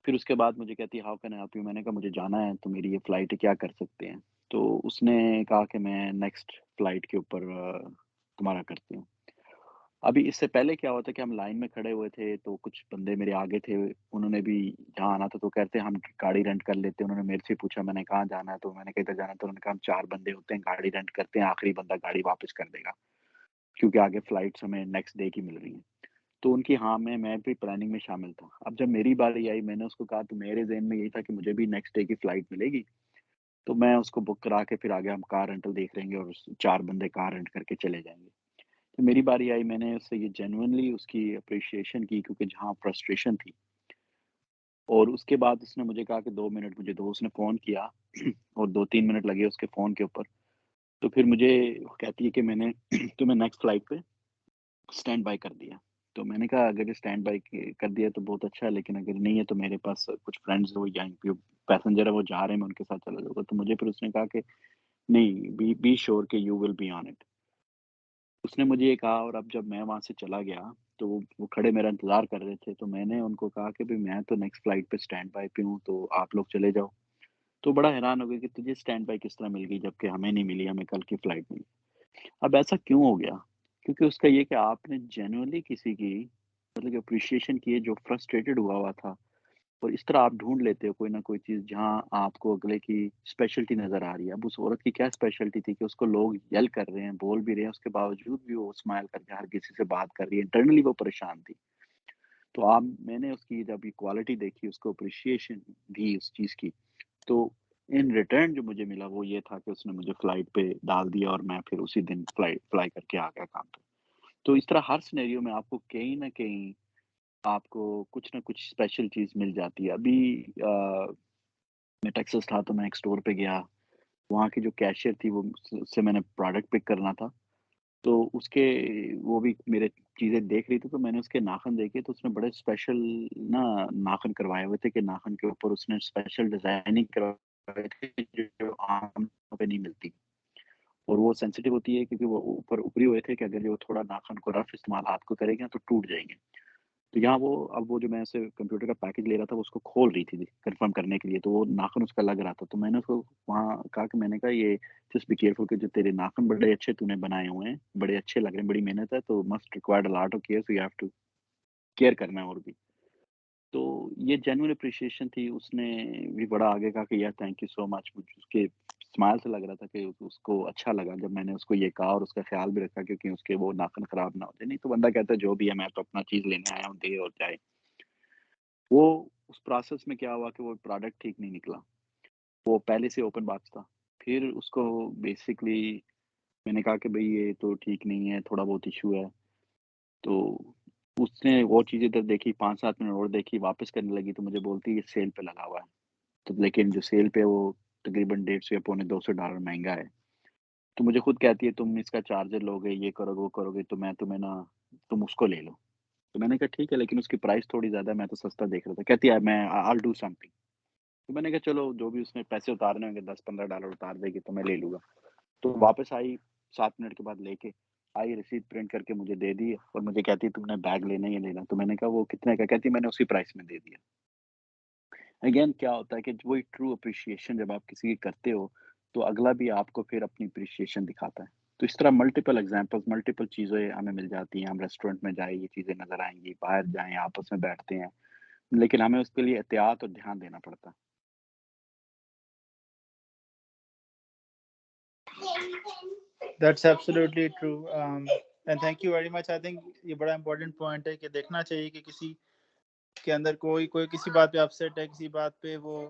پھر اس کے بعد مجھے کہتی ہے how can I help you, میں نے کہا مجھے جانا ہے تو میری یہ فلائٹ ہے، کیا کر سکتے ہیں؟ تو اس نے کہا کہ میں نیکسٹ فلائٹ کے اوپر تمہارا کرتی ہوں۔ ابھی اس سے پہلے کیا ہوا تھا کہ ہم لائن میں کھڑے ہوئے تھے تو کچھ بندے میرے آگے تھے، انہوں نے بھی جہاں آنا تھا تو کہتے ہم گاڑی رینٹ کر لیتے ہیں، انہوں نے میرے سے پوچھا میں نے کہاں جانا ہے تو میں نے کہا ادھر جانا ہے، تو انہوں نے کہا ہم 4 بندے ہوتے ہیں گاڑی رینٹ کرتے ہیں، آخری بندہ گاڑی واپس کر دے گا کیونکہ آگے فلائٹس ہمیں نیکسٹ ڈے کی مل رہی ہیں۔ تو ان کی ہاں میں بھی پلاننگ میں شامل تھا۔ اب جب میری باری آئی میں نے اس کو کہا تو میرے ذہن میں یہی تھا کہ مجھے بھی نیکسٹ ڈے کی فلائٹ ملے گی، تو میں اس کو بک کرا کے پھر آگے ہم کار رینٹل دیکھ لیں گے اور 4 بندے کار رینٹ کر کے چلے جائیں گے۔ تو میری باری آئی، میں نے اس سے یہ جینوئنلی اس کی اپریشیشن کی کیونکہ جہاں فرسٹریشن تھی، اور اس کے بعد اس نے مجھے کہا کہ 2 منٹ مجھے دو، اس نے فون کیا اور 2-3 منٹ لگے اس کے فون کے اوپر، تو پھر مجھے کہتی ہے کہ میں نے تمہیں نیکسٹ فلائٹ پہ اسٹینڈ بائی کر دیا۔ تو میں نے کہا اگر اسٹینڈ بائی کر دیا تو بہت اچھا ہے، لیکن اگر نہیں ہے تو میرے پاس کچھ فرینڈز ہو یا جو پیسنجر ہے وہ جا رہے ہیں میں ان کے ساتھ چلا جاؤں گا۔ تو مجھے پھر اس نے کہا کہ نہیں، بی شیور کہ you will be on it. اس نے مجھے یہ کہا، اور اب جب میں وہاں سے چلا گیا تو وہ کھڑے میرا انتظار کر رہے تھے، تو میں نے ان کو کہا کہ بھی میں تو نیکسٹ فلائٹ پہ اسٹینڈ بائی پہ ہوں تو آپ لوگ چلے جاؤ۔ تو بڑا حیران ہو گیا کہ تجھے اسٹینڈ بائی کس طرح مل گئی جبکہ ہمیں نہیں ملی، ہمیں کل کی فلائٹ ملی۔ اب ایسا کیوں ہو گیا؟ کیونکہ اس کا یہ کہ آپ نے جینوئنلی کسی کی مطلب اپریشیشن کی ہے جو فرسٹریٹڈ ہوا تھا، اور اس طرح آپ ڈھونڈ لیتے ہو کوئی نہ کوئی چیز جہاں آپ کو اگلے کی اسپیشلٹی نظر آ رہی ہے۔ اب اس عورت کی کیا اسپیشلٹی تھی کہ اس کو لوگ یل کر رہے ہیں، بول بھی رہے ہیں، اس کے باوجود بھی وہ اسمائل کر کے ہر کسی سے بات کر رہی ہے، انٹرنلی وہ پریشان تھی۔ تو میں نے اس کی جب یہ کوالٹی دیکھی، اس کو اپریشیشن دی اس چیز کی، تو ان ریٹرن جو مجھے ملا وہ یہ تھا کہ اس نے مجھے فلائٹ پہ ڈال دیا اور میں پھر اسی دن فلائی کر کے آ گیا کام پہ۔ تو اس طرح ہر سینیریو میں آپ کو کہیں نہ کہیں آپ کو کچھ نہ کچھ اسپیشل چیز مل جاتی ہے۔ ابھی میں ٹیکساس تھا تو میں ایک اسٹور پہ گیا، وہاں کی جو کیشیئر تھی وہ اس سے میں نے پروڈکٹ پک کرنا تھا، تو اس کے وہ بھی میرے چیزیں دیکھ رہی تھی، تو میں نے اس کے ناخن دیکھے تو اس نے بڑے اسپیشل نا ناخن کروائے ہوئے تھے کہ ناخن کے اوپر اس نے اسپیشل ڈیزائننگ کروائے تھے جو عام پہ نہیں ملتی، اور وہ سینسیٹیو ہوتی ہے کیونکہ وہ اوپری ہوئے تھے کہ اگر جو تھوڑا ناخن کو رف استعمال ہاتھ کو کرے گا تو ٹوٹ جائیں گے۔ تو یہاں اب وہ جو میں اسے کمپیوٹر کا پیکج لے رہا تھا وہ اس کو کھول رہی تھی کنفرم کرنے کے لیے، تو وہ ناخن اس کا لگ رہا تھا، تو میں نے اس کو وہاں کہا کہ میں نے کہا یہ جسٹ بی کیئرفل کہ جو تیرے ناخن بڑے اچھے تو نے بنائے ہوئے ہیں، بڑے اچھے لگ رہے ہیں، بڑی محنت ہے، تو must required a lot of care, so you have to care کرنا ہے اور بھی۔ تو یہ جینوئن اپریشیشن تھی، اس نے بھی بڑا آگے کہا کہ یار تھینک یو سو مچ، مجھے اس کے اسمائل سے لگ رہا تھا کہ اس کو اچھا لگا جب میں نے اس کو یہ کہا، اور اس کا خیال بھی رکھا کیونکہ اس کے وہ ناخن خراب نہ ہوتے، نہیں تو بندہ کہتا ہے جو بھی ہے میں تو اپنا چیز لینے آیا ہوں، دے اور جائے۔ وہ اس پروسیس میں کیا ہوا کہ وہ پروڈکٹ ٹھیک نہیں نکلا، وہ پہلے سے اوپن باکس تھا، پھر اس کو بیسکلی میں نے کہا کہ بھئی یہ تو ٹھیک نہیں ہے، تھوڑا بہت ایشو ہے، تو اس نے وہ چیز ادھر دیکھی، 5-7 منٹ اور دیکھی، واپس کرنے لگی تو مجھے بولتی یہ سیل پہ لگا ہوا ہے، تو لیکن جو سیل پہ وہ تقریباً $150 یا $200 مہنگا ہے، تو مجھے خود کہتی ہے تم اس کا چارجر لو گے، یہ کرو گے وہ کرو گے، تو میں تمہیں نا تم اس کو لے لو۔ تو میں نے کہا ٹھیک ہے لیکن اس کی پرائس تھوڑی زیادہ ہے، میں تو سستا دیکھ رہا تھا، کہتی ہے میں I'll do something۔ تو میں نے کہا چلو جو بھی اس نے پیسے اتارنے ہوں گے $10-15 اتار دے گی تو میں لے لوں گا۔ تو واپس آئی 7 منٹ کے بعد لے کے آئی، رسید پرنٹ کر کے مجھے دے دی، اور مجھے کہتی تم نے بیگ لینا ہی لینا، تو میں نے کہا وہ کتنے کا؟ کہتی میں نے اسی پرائس میں دے دیا۔ اگین کیا ہوتا ہے کہ وہی ٹرو اپریشیشن جب آپ کسی کی کرتے ہو تو اگلا بھی آپ کو پھر اپنی اپریشیشن دکھاتا ہے۔ تو اس طرح ملٹیپل ایگزامپلس، ملٹیپل چیزیں ہمیں مل جاتی ہیں، ہم ریسٹورینٹ میں جائیں یہ چیزیں نظر آئیں گی، باہر جائیں آپس میں بیٹھتے ہیں، لیکن ہمیں اس کے لیے احتیاط اور دھیان دینا پڑتا ہے۔ That's absolutely true. And thank you very much. I think یہ بڑا important point ہے کہ دیکھنا چاہیے کہ کسی کے اندر کوئی کسی بات پہ اپسیٹ ہے, کسی بات پہ وہ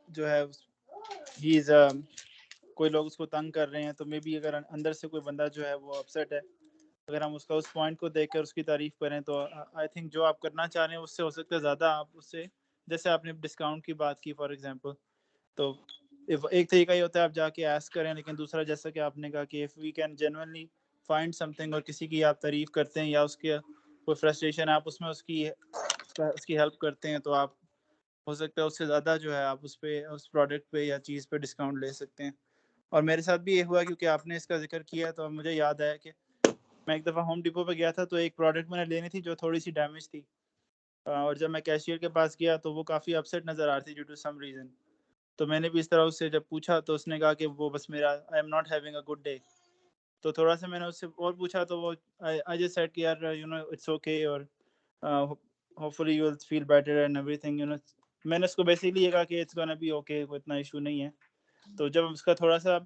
جو ہے کوئی لوگ اس کو تنگ کر رہے ہیں, تو مے بی اگر اندر سے کوئی بندہ جو ہے وہ اپسیٹ ہے, اگر ہم اس کا اس پوائنٹ کو دیکھ کر اس کی تعریف کریں تو آئی تھنک جو آپ کرنا چاہ رہے ہیں اس سے ہو سکتا ہے زیادہ آپ اس سے, جیسے آپ نے ڈسکاؤنٹ کی بات کی فار ایگزامپل, تو ایک طریقہ یہ ہوتا ہے آپ جا کے ایسک کریں, لیکن دوسرا جیسا کہ آپ نے کہا کہ if we can genuinely find something, اور کسی کی آپ تعریف کرتے ہیں یا اس کے کوئی فرسٹریشن آپ اس میں اس کی ہیلپ کرتے ہیں, تو آپ ہو سکتا ہے اس سے زیادہ جو ہے آپ اس پہ اس پروڈکٹ پہ یا چیز پہ ڈسکاؤنٹ لے سکتے ہیں. اور میرے ساتھ بھی یہ ہوا, کیونکہ آپ نے اس کا ذکر کیا تو مجھے یاد آیا کہ میں ایک دفعہ ہوم ڈپو پہ گیا تھا, تو ایک پروڈکٹ میں نے لینی تھی جو تھوڑی سی ڈیمیج تھی, اور جب میں کیشیئر کے پاس گیا تو وہ کافی اپسیٹ نظر آ رہی تھی ڈیو ٹو سم ریزن. تو میں نے بھی اس طرح اس سے جب پوچھا تو اس نے کہا کہ وہ بس میرا I am not having a good day. تو تھوڑا سا میں نے اس سے اور پوچھا تو وہ آئی جسٹ سیڈ کہ یار یو نو اٹس اوکے, اور hopefully you will feel better and everything, you know. میں نے اس کو بیسکلی یہ کہا کہ اٹس گونا بی اوکے, کوئی اتنا ایشو نہیں ہے. تو جب اس کا تھوڑا سا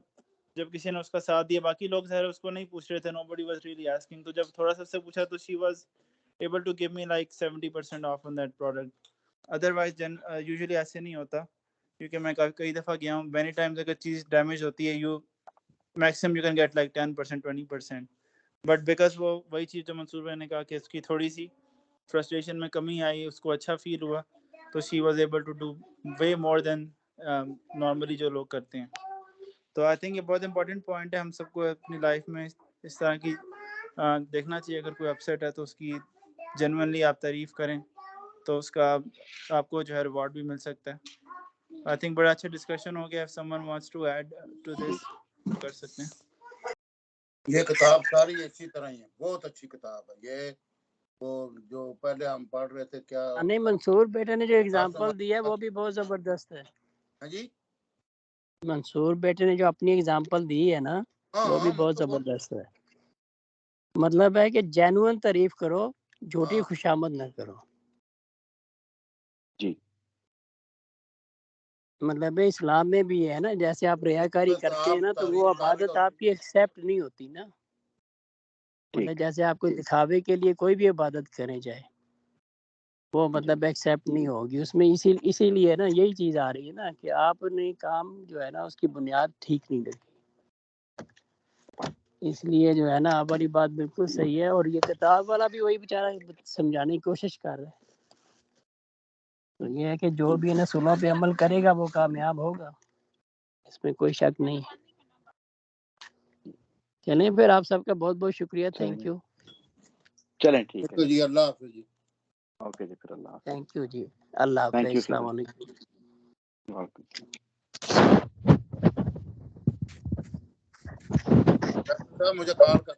جب کسی نے اس کا ساتھ دیا, باقی لوگ ظاہر اس کو نہیں پوچھ رہے تھے, nobody was really asking, تو جب تھوڑا سا اس سے پوچھا تو she was able to give me like 70% off on that product. Otherwise usually ایسے نہیں ہوتا, کیونکہ میں کئی دفعہ گیا ہوں, مینی ٹائمز اگر چیز ڈیمیج ہوتی ہے you maximum you can get like 10% 20%, but because وہ وہی چیز جو منصور بھائی نے کہا کہ اس کی تھوڑی سی فرسٹریشن میں کمی آئی, اس کو اچھا فیل ہوا, تو she was able to do way more than normally جو لوگ کرتے ہیں. تو آئی تھنک یہ بہت امپورٹنٹ پوائنٹ ہے, ہم سب کو اپنی لائف میں اس طرح کی دیکھنا چاہیے. اگر کوئی اپسیٹ ہے تو اس کی جینوئنلی آپ تعریف کریں, تو اس کا آپ کو جو ہے ریوارڈ بھی مل سکتا ہے. آئی تھنک بڑا اچھا ڈسکشن ہو گیا. If someone wants to add to this, کر سکتے ہیں. یہ کتاب ساری اسی طرح ہی ہے, بہت اچھی کتاب ہے. یہ وہ جو پہلے ہم پڑھ رہے تھے کیا نہیں, منصور بیٹے نے جو ایگزامپل دیا ہے وہ بھی بہت زبردست ہے. جی منصور بیٹے نے جو اپنی ایگزامپل دی ہے نا, وہ بھی بہت زبردست ہے. مطلب ہے کہ جینوئن تعریف کرو, جھوٹی خوشامد نہ کرو. جی مطلب اسلام میں بھی ہے نا, جیسے آپ ریاکاری کرتے ہیں نا تو وہ عبادت آپ کی ایکسیپٹ نہیں ہوتی نا. مطلب جیسے آپ کو دکھاوے کے لیے کوئی بھی عبادت کریں جائے, وہ مطلب ایکسیپٹ نہیں ہوگی اس میں. اسی لیے نا یہی چیز آ رہی ہے نا کہ آپ نے کام جو ہے نا اس کی بنیاد ٹھیک نہیں لگی. اس لیے جو ہے نا آپ والی بات بالکل صحیح ہے, اور یہ کتاب والا بھی وہی بیچارہ سمجھانے کی کوشش کر رہا ہے. تو یہ ہے کہ جو بھی صلح پہ عمل کرے گا وہ کامیاب ہوگا, اس میں کوئی شک نہیں ہے. چلیں پھر, آپ سب کا بہت بہت شکریہ. Thank you. چلیں ٹھیک ہے جی, اللہ حافظ جی. اوکے جی, پھر اللہ حافظ. تھینک یو جی, اللہ حافظ. السلام علیکم. مجھے کال کر